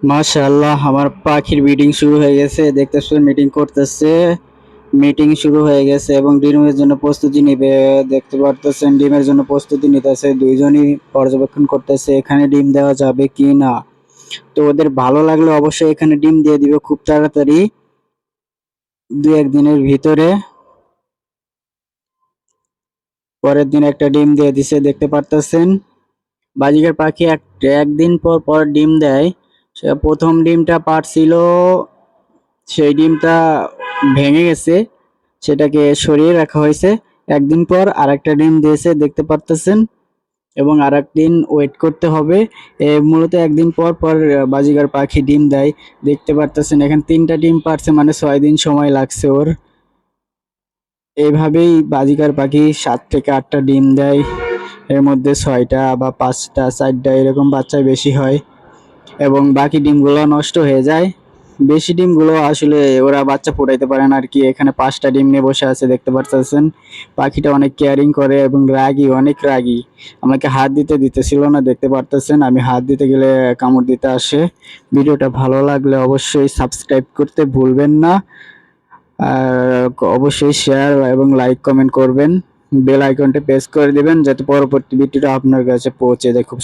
মাশাআল্লাহ, আমার পাখির ব্রিডিং শুরু হয়ে গেছে। দেখতেছেন মিটিং করতেছে। মিটিং শুরু হয়ে গেছে এবং ডিমের জন্য প্রস্তুতি নিবে। দেখতে পারতেছেন ডিমের জন্য প্রস্তুতি নিতেছে। দুইজনই পর্যবেক্ষণ করতেছে এখানে ডিম দেওয়া যাবে কি না। তো ওদের ভালো লাগলে অবশ্যই এখানে ডিম দিয়ে দিবে খুব তাড়াতাড়ি, 2-1 দিনের ভিতরে। পরের দিন একটা ডিম দিয়ে দিছে দেখতে পারতেছেন। বাজিকার পাখি একদিন পর পর ডিম দেয়। সে প্রথম ডিমটা পারছিল, সেই ডিমটা ভেঙে গেছে, সেটাকে সরিয়ে রাখা হয়েছে। একদিন পর আরেকটা ডিম দিয়েছে দেখতে পারতেছেন এবং আরেকদিন ওয়েট করতে হবে। মূলত একদিন পর পর বাজিগার পাখি ডিম দেয়। দেখতে পারতেছেন এখানে 3টা ডিম পারছে, মানে 6 দিন সময় লাগছে ওর। এইভাবেই বাজিকার পাখি 7 থেকে 8টা ডিম দেয়। এর মধ্যে 6টা বা 5টা 4টা এরকম বাচ্চা বেশি হয় এবং বাকি ডিমগুলো নষ্ট হয়ে যায়। বেশি ডিমগুলো আসলে ওরা বাচ্চা ফোটাইতে পারে না আরকি। এখানে 5টা ডিম নিয়ে বসে আছে দেখতে পারতেছেন। পাখিটা অনেক কেয়ারিং করে এবং রাগী, অনেক রাগী। আমাকে হাত দিতে দিতেছিল না দেখতে পারতেছেন। আমি হাত দিতে গেলে কামড় দিতে আসে। ভিডিওটা ভালো লাগলে অবশ্যই সাবস্ক্রাইব করতে ভুলবেন না। আর অবশ্যই শেয়ার এবং লাইক কমেন্ট করবেন। বেল আইকনটা প্রেস করে দিবেন যাতে পরবর্তী ভিডিওটা আপনার কাছে পৌঁছে যায় খুব